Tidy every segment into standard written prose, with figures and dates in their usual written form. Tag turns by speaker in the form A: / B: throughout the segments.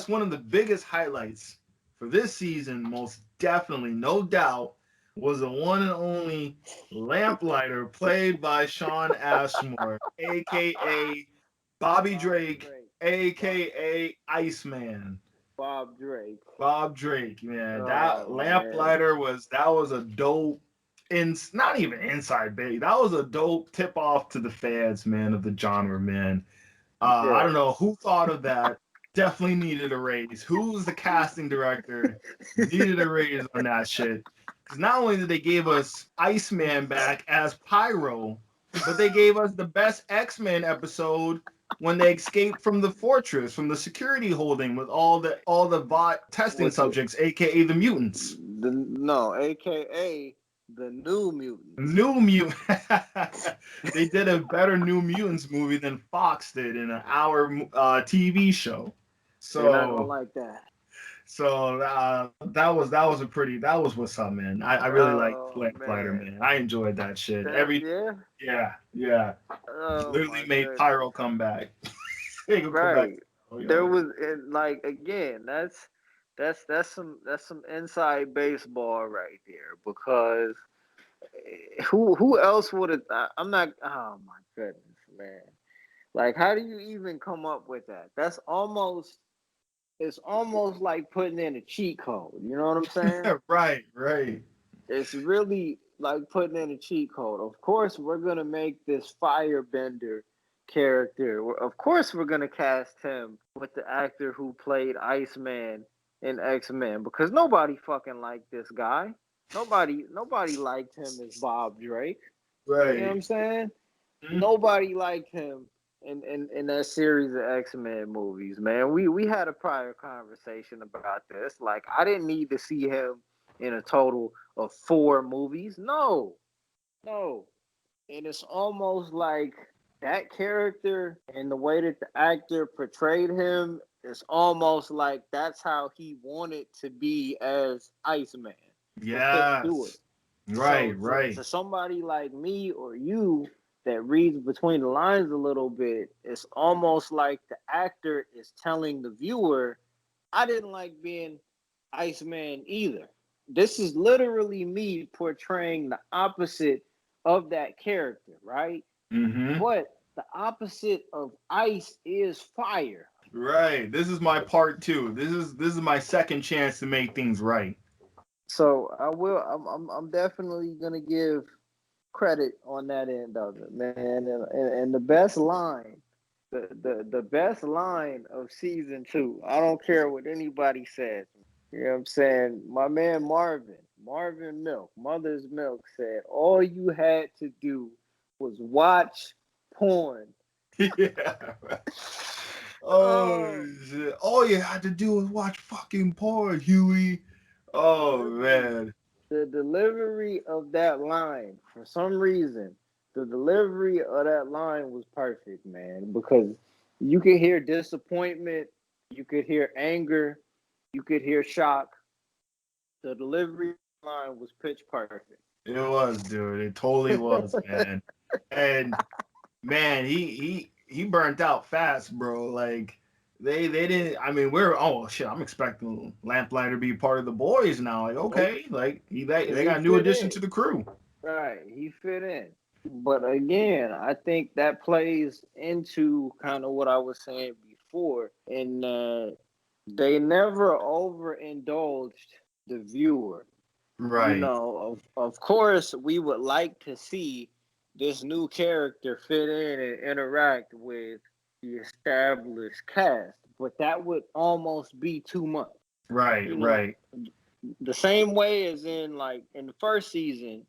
A: one of the biggest highlights for this season, most definitely, no doubt, was the one and only Lamplighter played by Sean Ashmore, aka Bobby
B: Bob
A: Drake,
B: Drake. Bob,
A: aka Iceman.
B: Bob Drake.
A: Bob Drake, man, that
B: Oh man.
A: Lamplighter was a dope, not even inside bait. That was a dope tip off to the fans, man, of the genre, man. I
B: Yeah.
A: don't know who thought of that. Definitely needed a raise. Who was the casting director? Needed a raise on that shit. Because not only did they give us Iceman back as Pyro, but they gave us the best X-Men episode when they escaped from the fortress, from the security holding with all the bot testing
B: With the
A: subjects, aka the mutants.
B: no, AKA the New Mutants.
A: New Mutant. They did a better New Mutants movie than Fox did in an hour TV show.
B: They're not gonna
A: So
B: like that.
A: that was what's up, man. I really like
B: Oh
A: Lamplighter,
B: man.
A: man. I enjoyed that shit.
B: That yeah.
A: Yeah.
B: Oh
A: Literally
B: my
A: made
B: goodness.
A: Pyro come back. He could come back.
B: Right.
A: Oh,
B: There
A: yo.
B: was like again, that's some inside baseball right there because who else would have I'm not oh my goodness, man. Like how do you even come up with that? That's almost it's almost like putting in a cheat code. You know what I'm saying?
A: Right, right.
B: It's really like putting in a cheat code. Of course, we're gonna make this firebender character. Of course, we're gonna cast him with the actor who played Iceman in X-Men because nobody fucking liked this guy. Nobody liked him as Bob Drake. You know what
A: Right.
B: I'm saying?
A: Mhm.
B: Nobody liked him in that series of X-Men movies, man. We had a prior conversation about this. Like I didn't need to see him in a total of 4 movies. No, no. And it's almost like that character and the way that the actor portrayed him is almost like that's how he wanted to be as Iceman, but couldn't do it.
A: Yes.
B: So
A: Right,
B: to
A: right.
B: somebody like me or you that reads between the lines a little bit, it's almost like the actor is telling the viewer, I didn't like being Iceman either. This is literally me portraying the opposite of that character, right?
A: Mm-hmm.
B: But the opposite of ice is fire.
A: Right. This is my part two. This is my second chance to make things right.
B: So I will. I'm definitely gonna give credit on that end of it, man. And the best line, the best line of season 2. I don't care what anybody says. You know what I'm saying? My man Marvin Milk, Mother's Milk said, all you had to do was watch porn.
A: Yeah.
B: Oh,
A: Oh shit. All you had to do was watch fucking porn, Huey. Oh
B: literally.
A: man.
B: The delivery of that line, for some reason, the delivery of that line was perfect, man, because you could hear disappointment, you could hear anger, you could hear shock. The delivery line was pitch perfect.
A: It was, dude. It totally was, man. And man, he burnt out fast, bro. Like they didn't. I mean, we're oh shit. I'm expecting Lamplighter to be part of the boys now. Like
B: Nope,
A: okay, like
B: because
A: they
B: he
A: got a new
B: fit
A: addition
B: in.
A: to the crew.
B: Right, he fit in. But again, I think that plays into kind of what I was saying before, in they never overindulged the viewer. You
A: Right.
B: know, of course, we would like to see this new character fit in and interact with the established cast, but that would almost be too much.
A: Right.
B: You know,
A: Right.
B: the same way as in the first season,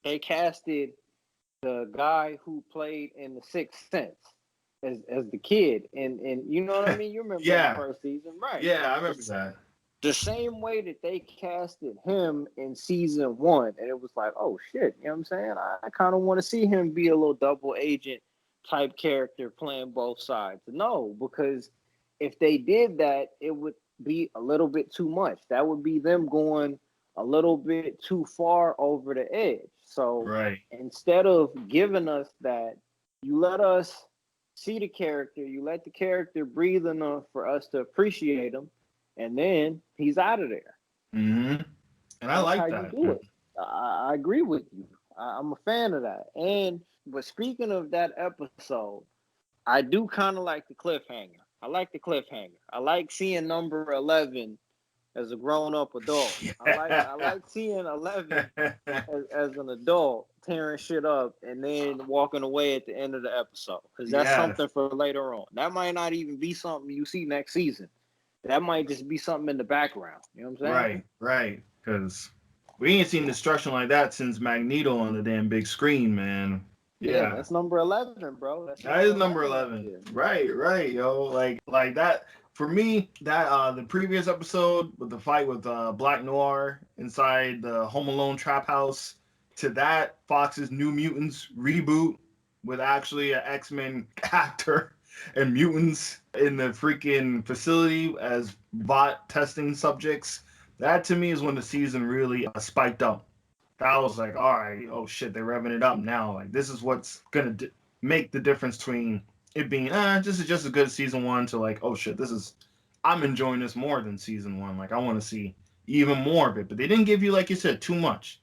B: they casted the guy who played in the Sixth Sense as the kid, and you know what I mean. You remember in the
A: Yeah.
B: first season, right?
A: Yeah. I remember
B: The,
A: that.
B: the same way that they casted him in season 1, and it was like, oh shit, you know what I'm saying? I kind of want to see him be a little double agent type character playing both sides. No, because if they did that, it would be a little bit too much. That would be them going a little bit too far over the edge. So
A: Right.
B: instead of giving us that, you let us. see the character, you let the character breathe enough for us to appreciate him, and then he's out of there.
A: Mm-hmm. And I
B: That's how
A: like
B: you
A: that.
B: do it. I agree with you. I'm a fan of that. And but speaking of that episode, I do kind of like the cliffhanger. I like the cliffhanger. I like seeing number 11 as a grown up adult. I like seeing 11 as an adult tearing shit up and then walking away at the end of the episode, because that's
A: Yes.
B: something for later on. That might not even be something you see next season. That might just be something in the background. You know what I'm saying?
A: Right. Because we ain't seen destruction like that since Magneto on the damn big screen, man.
B: Yeah,
A: Yeah.
B: that's number 11, bro. That's
A: That
B: number
A: is number
B: 11 right
A: 11.
B: there.
A: Right, yo. Like that for me, that the previous episode with the fight with Black Noir inside the Home Alone trap house to that Fox's New Mutants reboot with actually an X-Men actor and mutants in the freaking facility as bot testing subjects. That to me is when the season really spiked up. That was like, all right, oh shit, they're revving it up now. Like this is what's gonna make the difference between it being this is just a good season one to like, oh shit, this is I'm enjoying this more than season one. Like I want to see even more of it, but they didn't give you, like you said, too much.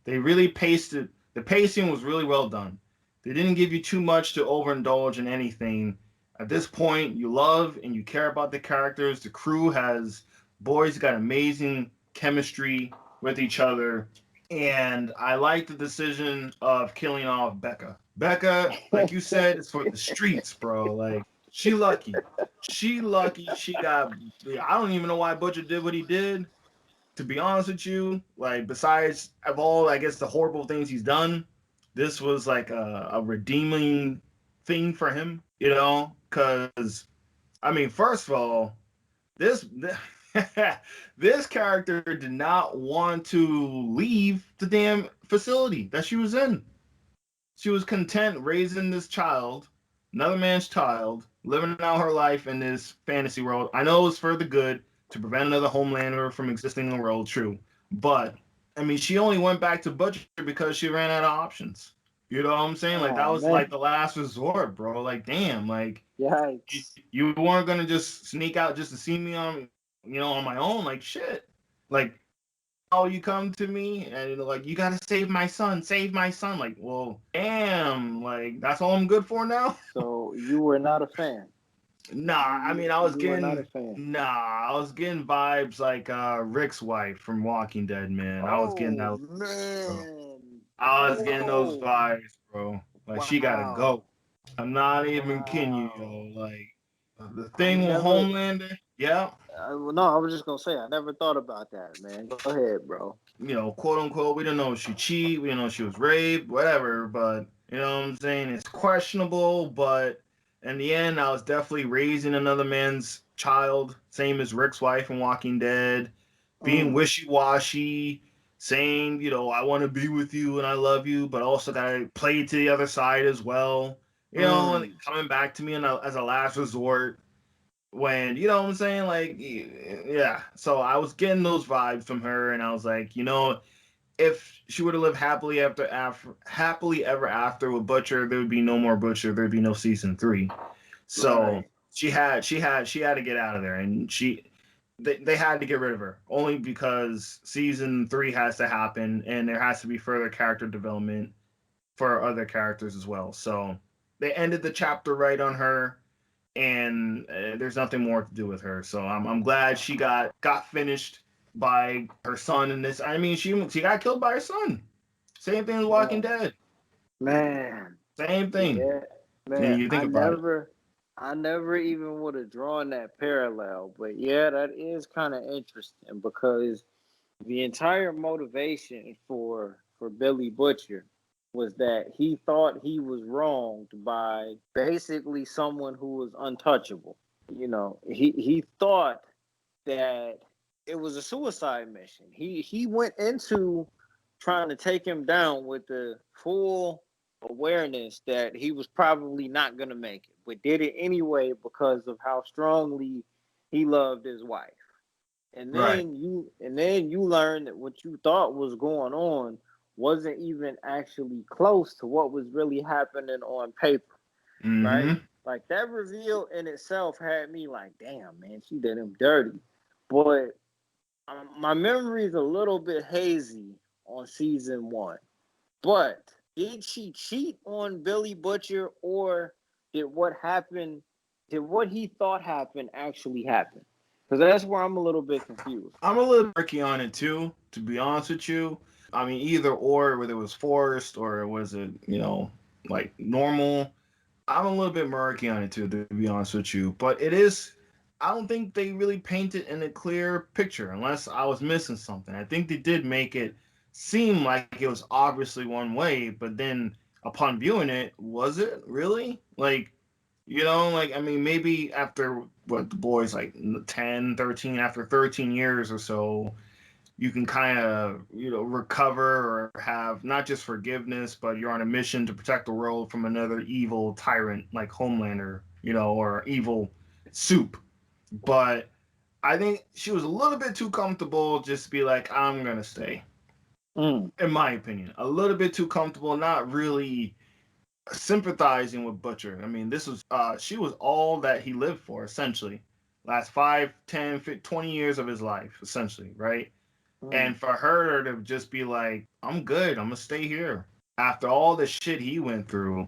A: They really paced it. The pacing was really well done. They didn't give you too much to overindulge in anything. At this point, you love and you care about the characters. The crew has boys got amazing chemistry with each other, and I like the decision of killing off Becca. Becca, like you said, is for the streets, bro. Like she lucky. She lucky. She got. I don't even know why Butcher did what he did. To be honest with you, like besides of all, I guess the horrible things he's done, this was like a redeeming thing for him. You know, because I mean, first of all, this this character did not want to leave the damn facility that she was in. She was content raising this child, another man's child, living out her life in this fantasy world. I know it was for the good to prevent another homelander from existing in the world, true. But I mean, she only went back to Butcher because she ran out of options. You know what I'm saying? Like that
B: Oh
A: was like
B: man,
A: the last resort, bro. Like damn, like
B: yikes!
A: you weren't gonna just sneak out just to see me on, on my own. Like shit. Like now you come to me and like you gotta save my son. Like, well, damn, like that's all I'm good for now.
B: So you were not a fan.
A: Nah, I mean
B: You were not a fan.
A: I was getting vibes like Rick's wife from Walking Dead, man. I was getting
B: Oh
A: that, bro.
B: man!
A: I was getting those
B: Oh
A: vibes, bro. Like she gotta
B: wow!
A: go. I'm not even kidding you,
B: Wow!
A: yo. Like the
B: I
A: thing with
B: never.
A: Homelander, yeah,
B: No, I was just gonna say I never thought about that, man. Go ahead, bro.
A: quote unquote, we didn't know if she cheated, we didn't know if she was raped, whatever, but you know what I'm saying? It's questionable, but in the end, I was definitely raising another man's child, same as Rick's wife in Walking Dead, being
B: Mm,
A: wishy washy, saying, I want to be with you and I love you, but also gotta play to the other side as well, and
B: mm.
A: coming back to me as a last resort when what I'm saying, like yeah. So I was getting those vibes from her, and I was like, if she would have lived happily ever after with Butcher, there would be no more Butcher. There'd be no season 3. So
B: Right.
A: she had to get out of there, and they had to get rid of her only because season 3 has to happen, and there has to be further character development for other characters as well. So they ended the chapter right on her, and there's nothing more to do with her. So I'm glad she got finished by her son in this. I mean, she got killed by her son. Same thing as Walking
B: Yeah.
A: Dead.
B: Man.
A: Same thing.
B: Yeah.
A: And
B: Man.
A: you think about it.
B: I never even would have drawn that parallel. But yeah, that is kind of interesting because the entire motivation for Billy Butcher was that he thought he was wronged by basically someone who was untouchable. He thought that it was a suicide mission. He went into trying to take him down with the full awareness that he was probably not going to make it, but did it anyway because of how strongly he loved his wife. And
A: Right.
B: then you learn that what you thought was going on wasn't even actually close to what was really happening on paper, right?
A: Mm-hmm.
B: Like that reveal in itself had me like, damn, man, she did him dirty. But my memory is a little bit hazy on season one. But did she cheat on Billy Butcher, or did what happened, did what he thought happened actually happen? Because that's where I'm a little bit confused.
A: I'm a little murky on it too, to be honest with you. I mean, either or, whether it was forced or was it, like normal. I'm a little bit murky on it too, to be honest with you. But it is. I don't think they really painted in a clear picture, unless I was missing something. I think they did make it seem like it was obviously one way, but then upon viewing it, was it really? Like, like, I mean, maybe after what the boys like 10, 13, after 13 years or so, you can kind of, recover or have not just forgiveness, but you're on a mission to protect the world from another evil tyrant like Homelander, or evil soup. But I think she was a little bit too comfortable just to be like, I'm going to stay.
B: Mm.
A: In my opinion, a little bit too comfortable, not really sympathizing with Butcher. I mean, she was all that he lived for, essentially. Last 5, 10, 15, 20 years of his life, essentially, right?
B: Mm.
A: And for her to just be like, I'm good, I'm gonna stay here. After all the shit he went through,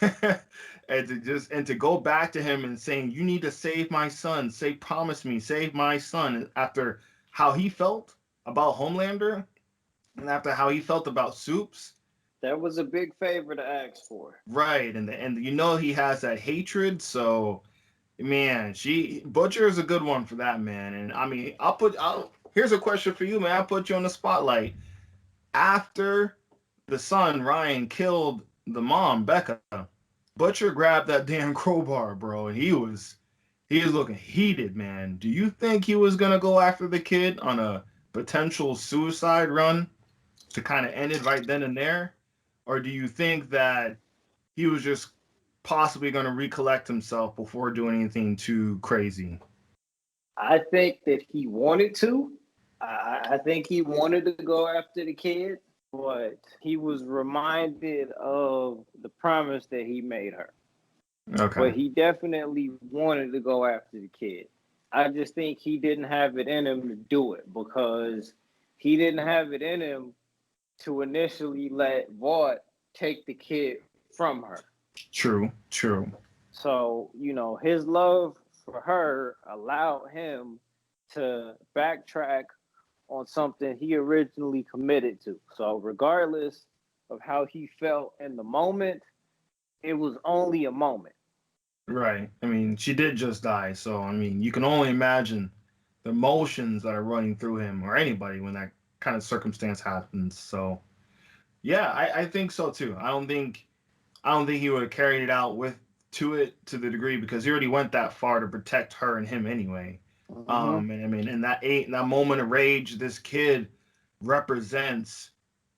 A: and to go back to him and saying, you need to save my son, promise me, save my son, after how he felt about Homelander and after how he felt about Soups.
B: That was a big favor to ask for.
A: Right, and he has that hatred, so man, she Butcher is a good one for that, man. And I mean, I'll here's a question for you, man. I'll put you on the spotlight. After the son Ryan killed the mom Becca, Butcher grabbed that damn crowbar, bro, and he was looking heated, man. Do you think he was gonna go after the kid on a potential suicide run to kind of end it right then and there, or do you think that he was just possibly going to recollect himself before doing anything too crazy?
B: I think that he wanted to. I think he wanted to go after the kid, but he was reminded of the promise that he made her.
A: Okay.
B: But he definitely wanted to go after the kid. I just think he didn't have it in him to do it because he didn't have it in him to initially let Vaught take the kid from her.
A: True. True.
B: So, his love for her allowed him to backtrack on something he originally committed to. So, regardless of how he felt in the moment, it was only a moment.
A: Right. I mean, she did just die, so I mean, you can only imagine the emotions that are running through him or anybody when that kind of circumstance happens. So, yeah, I think so too. I don't think he would have carried it out to the degree because he already went that far to protect her and him anyway.
B: Mm-hmm.
A: And I mean, in that moment of rage, this kid represents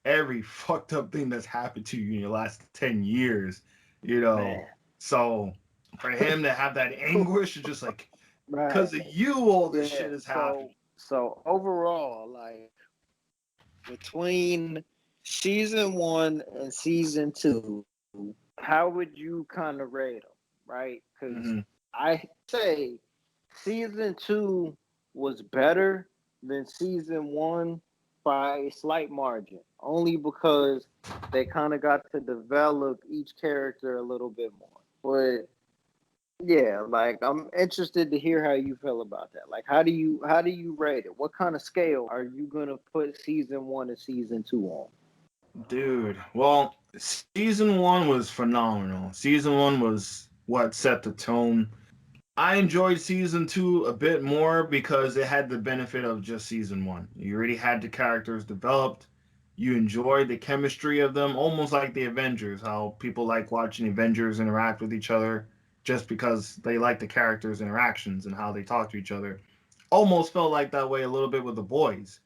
A: every fucked up thing that's happened to you in your last 10 years. You know,
B: Man.
A: so for him to have that anguish, is just like
B: Right.
A: because of you, all this
B: Yeah.
A: shit has happened.
B: So overall, like between season one and season two, how would you kind of rate them? Right? Because
A: Hmm.
B: I say season two was better than season one by a slight margin, only because they kind of got to develop each character a little bit more. But yeah, like I'm interested to hear how you feel about that. Like how do you rate it? What kind of scale are you gonna put season one and season two on?
A: Dude, well, season one was phenomenal. Season one was what set the tone. I enjoyed season two a bit more because it had the benefit of just season one. You already had the characters developed. You enjoyed the chemistry of them, almost like the Avengers, how people like watching Avengers interact with each other just because they like the characters' interactions and how they talk to each other. Almost felt like that way a little bit with the boys.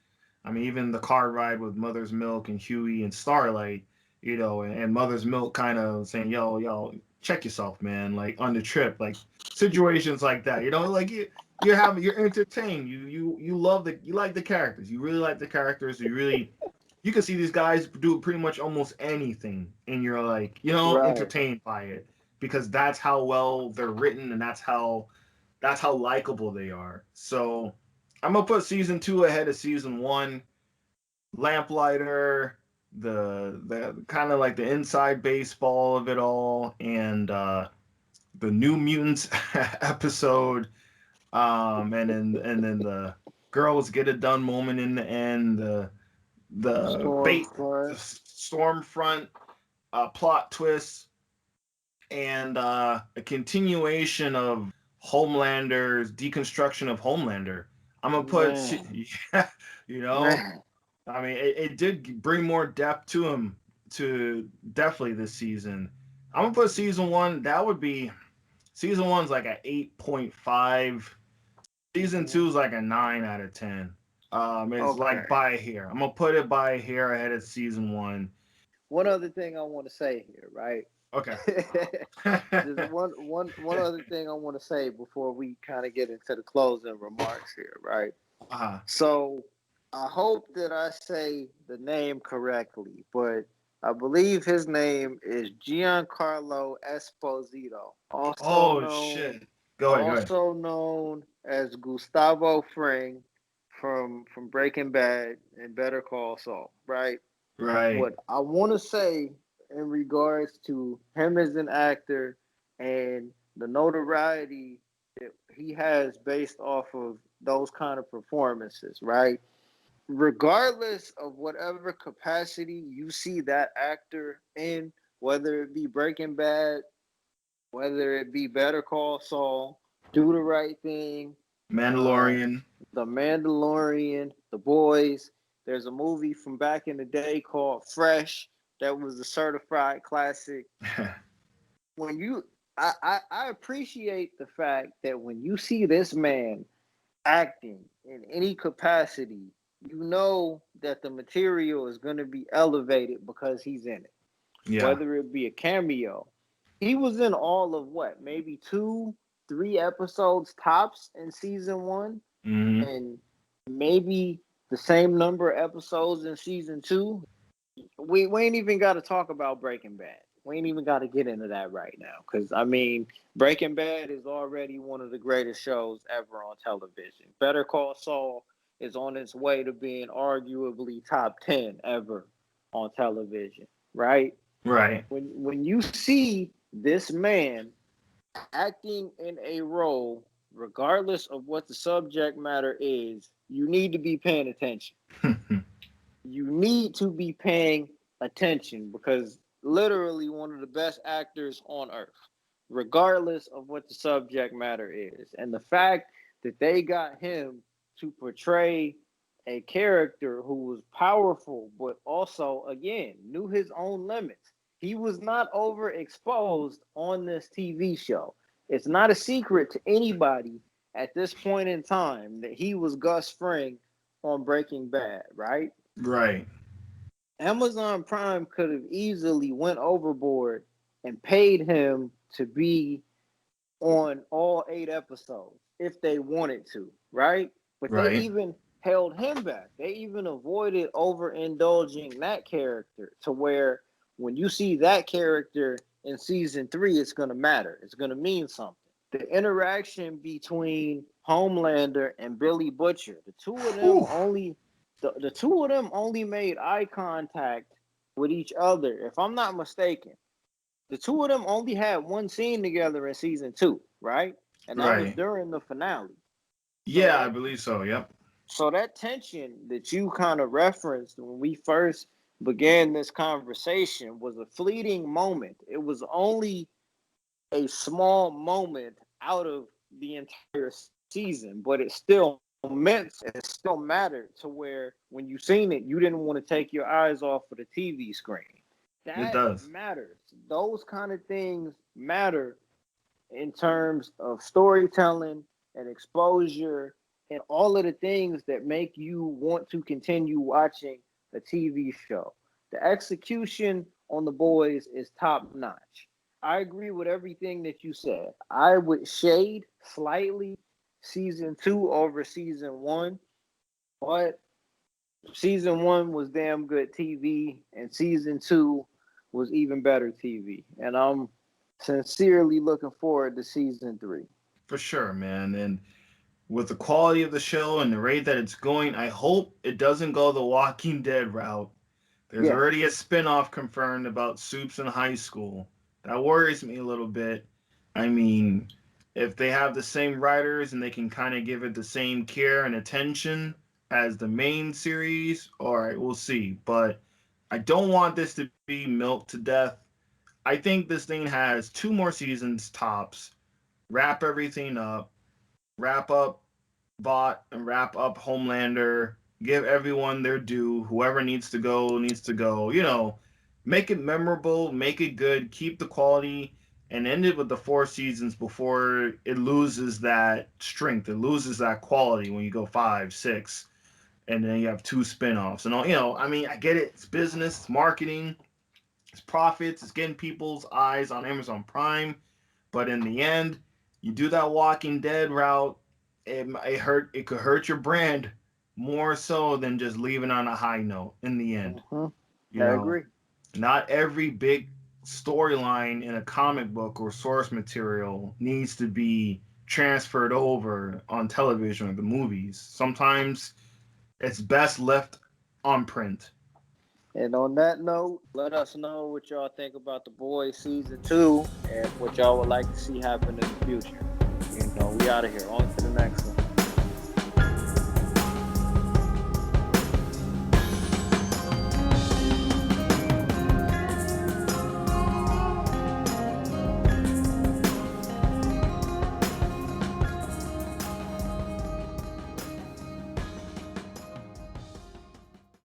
A: I mean, even the car ride with Mother's Milk and Huey and Starlight, and Mother's Milk kind of saying, yo, check yourself, man, like on the trip, like situations like that. Like you're entertained. You you like the characters. You really like the characters. You can see these guys do pretty much almost anything, and you're like,
B: Right.
A: entertained by it because that's how well they're written and that's how likable they are. So I'm gonna put season 2 ahead of season 1. Lamplighter, the kind of like the inside baseball of it all, and the New Mutants episode, and then the girls get it done moment in the end, the
B: Stormfront.
A: Stormfront plot twist, and a continuation of Homelander's deconstruction of Homelander. I'm gonna put,
B: Man,
A: yeah, you know,
B: man.
A: I mean, it did bring more depth to him to definitely this season. I'm gonna put season 1. That would be season 1's like a 8.5. Season
B: Mhm.
A: 2 is like a 9 out of 10. It's like
B: Okay.
A: by here. I'm gonna put it by here ahead of season 1.
B: One other thing I want to say here, right?
A: Okay.
B: There's one other thing I want to say before we kind of get into the closing remarks here, right?
A: uh-huh.
B: So I hope that I say the name correctly, but I believe his name is Giancarlo Esposito,
A: Oh shit. Go ahead. Go ahead.
B: also known as Gustavo Fring from Breaking Bad and Better Call Saul, right?
A: Right.
B: What I want to say in regards to him as an actor and the notoriety that he has based off of those kind of performances, right? Regardless of whatever capacity you see that actor in, whether it be Breaking Bad, whether it be Better Call Saul, Do the Right Thing, uh,
A: Mandalorian.
B: The Mandalorian, The Boys. There's a movie from back in the day called Fresh that was a certified classic. When you, I appreciate the fact that when you see this man acting in any capacity, you know that the material is going to be elevated because he's in it,
A: Yeah.
B: whether it be a cameo. He was in all of what, maybe two, three episodes tops in season one,
A: Hmm.
B: and maybe the same number of episodes in season two. We ain't even got to talk about Breaking Bad. We ain't even got to get into that right now because I mean, Breaking Bad is already one of the greatest shows ever on television. Better Call Saul is on its way to being arguably top 10 ever on television, right?
A: Right.
B: When you see this man acting in a role, regardless of what the subject matter is, you need to be paying attention. You need to be paying attention because literally one of the best actors on earth, regardless of what the subject matter is. And the fact that they got him to portray a character who was powerful, but also, again, knew his own limits. He was not overexposed on this TV show. It's not a secret to anybody at this point in time that he was Gus Fring on Breaking Bad, right?
A: Right.
B: Amazon Prime could have easily went overboard and paid him to be on all 8 episodes if they wanted to, right? But they
A: Right.
B: even held him back. They even avoided overindulging that character to where when you see that character in season three, it's going to matter. It's going to mean something. The interaction between Homelander and Billy Butcher, the two of them
A: Whew.
B: only the two of them only made eye contact with each other. If I'm not mistaken, the two of them only had one scene together in season two, right? And that was
A: Right.
B: during the finale. So
A: Yeah, I
B: that
A: believe so. Yep.
B: so that tension that you kind of referenced when we first began this conversation was a fleeting moment. It was only a small moment out of the entire season, but it still meant it still mattered to where when you seen it, you didn't want to take your eyes off of the TV screen.
A: It
B: That
A: does.
B: matters. Those kind of things matter in terms of storytelling and exposure and all of the things that make you want to continue watching a TV show. The execution on the boys is top notch. I agree with everything that you said. I would shade slightly season two over season one, but season one was damn good TV, and season two was even better TV. And Sincerely looking forward to season 3.
A: For sure, man. And with the quality of the show and the rate that it's going, I hope it doesn't go the Walking Dead route. There's
B: Yeah.
A: already a spinoff confirmed about Soups in high school. That worries me a little bit. I mean, if they have the same writers and they can kind of give it the same care and attention as the main series, all right, we'll see. But I don't want this to be milked to death. I think this thing has 2 more seasons tops. Wrap everything up. Wrap up Bot and wrap up Homelander. Give everyone their due. Whoever needs to go needs to go. Make it memorable, make it good, keep the quality, and end it with the 4 seasons before it loses that strength. It loses that quality when you go 5, 6, and then you have 2 spinoffs. And all I mean, I get it. It's business, it's marketing, it's profits, it's getting people's eyes on Amazon Prime. But in the end, you do that Walking Dead route, it could hurt your brand more so than just leaving on a high note in the end.
B: Hmm.
A: You
B: I
A: know,
B: agree.
A: not every big storyline in a comic book or source material needs to be transferred over on television or the movies. Sometimes it's best left on print.
B: And on that note, let us know what y'all think about The Boys season 2 and what y'all would like to see happen in the future. We out of here. On to the next one.